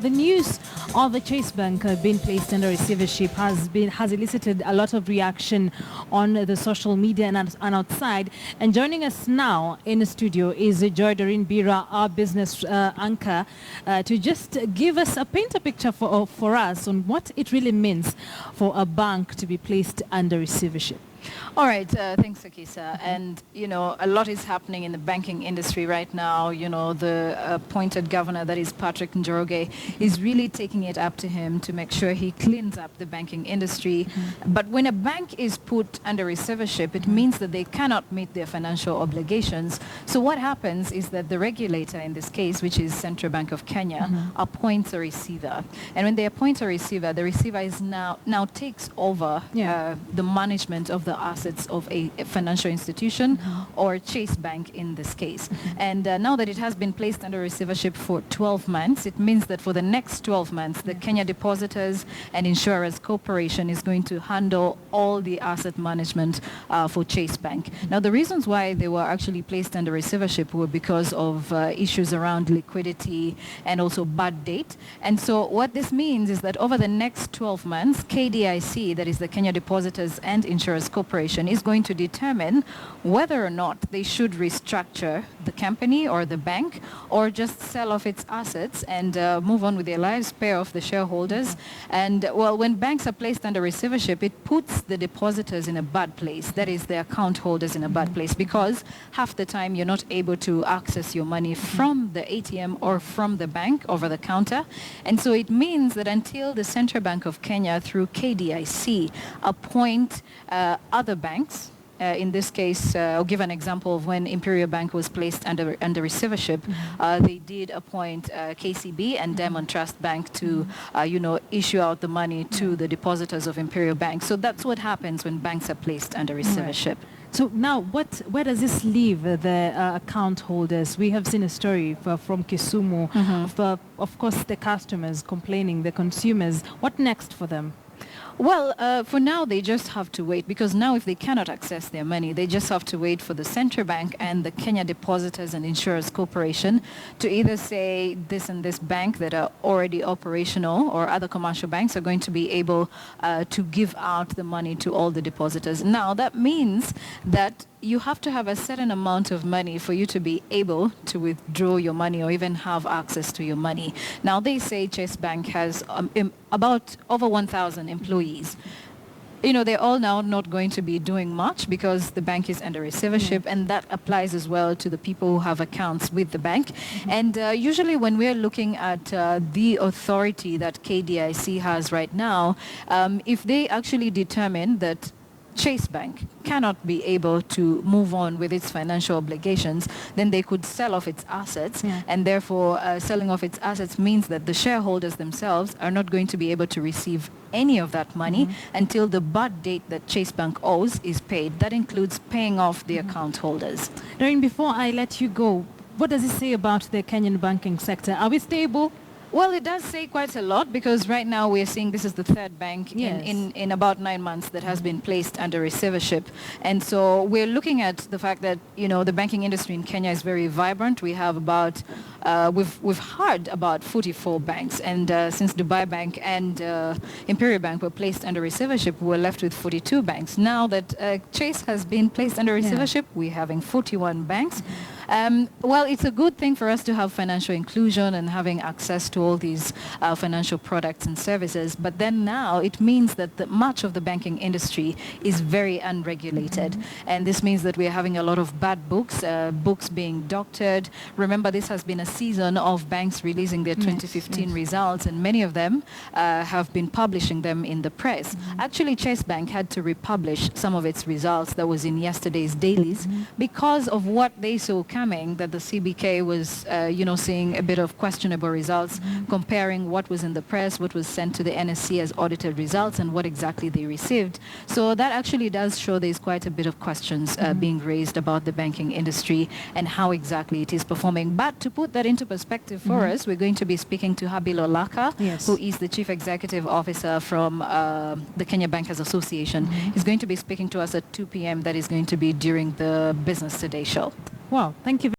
the news of the Chase Bank being placed under receivership has elicited a lot of reaction on the social media and outside. And joining us now in the studio is Joy Doreen Bira, our business anchor, to just give us paint a picture for us on what it really means for a bank to be placed under receivership. All right, thanks, Akisa. And, a lot is happening in the banking industry right now. The appointed governor, that is Patrick Njoroge, is really taking it up to him to make sure he cleans up the banking industry. But when a bank is put under receivership, it means that they cannot meet their financial obligations. So what happens is that the regulator in this case, which is Central Bank of Kenya, appoints a receiver. And when they appoint a receiver, the receiver is now takes over the management of the assets of a financial institution or Chase Bank in this case. And now that it has been placed under receivership for 12 months, it means that for the next 12 months, the Kenya Depositors and Insurers Corporation is going to handle all the asset management for Chase Bank. Now, the reasons why they were actually placed under receivership were because of issues around liquidity and also bad debt. And so what this means is that over the next 12 months, KDIC, that is the Kenya Depositors and Insurers Corporation, is going to determine whether or not they should restructure the company or the bank or just sell off its assets and move on with their lives, pay off the shareholders. And well, when banks are placed under receivership, it puts the depositors in a bad place, that is the account holders in a bad place, because half the time you're not able to access your money from the ATM or from the bank over the counter. And so it means that until the Central Bank of Kenya through KDIC appoint other banks, in this case, I'll give an example of when Imperial Bank was placed under receivership. They did appoint KCB and Diamond Trust Bank to, issue out the money to the depositors of Imperial Bank. So that's what happens when banks are placed under receivership. Right. So now, where does this leave the account holders? We have seen a story from Kisumu, of course, the customers complaining, the consumers. What next for them? Well, for now, they just have to wait, because now if they cannot access their money, they just have to wait for the Central Bank and the Kenya Depositors and Insurers Corporation to either say this and this bank that are already operational or other commercial banks are going to be able to give out the money to all the depositors. Now, that means that you have to have a certain amount of money for you to be able to withdraw your money or even have access to your money. Now, they say Chase Bank has about over 1,000 employees. They're all now not going to be doing much because the bank is under receivership, and that applies as well to the people who have accounts with the bank. And usually when we're looking at the authority that KDIC has right now, if they actually determine that Chase Bank cannot be able to move on with its financial obligations, then they could sell off its assets, and therefore selling off its assets means that the shareholders themselves are not going to be able to receive any of that money until the bad debt that Chase Bank owes is paid. That includes paying off the account holders. Doreen, before I let you go, what does it say about the Kenyan banking sector? Are we stable? Well, it does say quite a lot, because right now we're seeing this is the third bank in about 9 months that has been placed under receivership. And so we're looking at the fact that, the banking industry in Kenya is very vibrant. We have about, we've had about 44 banks. And since Dubai Bank and Imperial Bank were placed under receivership, we're left with 42 banks. Now that Chase has been placed under receivership, we're having 41 banks. Well, it's a good thing for us to have financial inclusion and having access to all these financial products and services. But then now it means that much of the banking industry is very unregulated. And this means that we're having a lot of bad books, books being doctored. Remember, this has been a season of banks releasing their 2015 results, and many of them have been publishing them in the press. Actually, Chase Bank had to republish some of its results that was in yesterday's dailies because of what they saw coming, that the CBK was, seeing a bit of questionable results, comparing what was in the press, what was sent to the NSC as audited results, and what exactly they received. So that actually does show there's quite a bit of questions being raised about the banking industry and how exactly it is performing. But to put that into perspective for us, we're going to be speaking to Habil Olaka, who is the Chief Executive Officer from the Kenya Bankers Association. He's going to be speaking to us at 2 p.m. That is going to be during the Business Today show. Wow, thank you.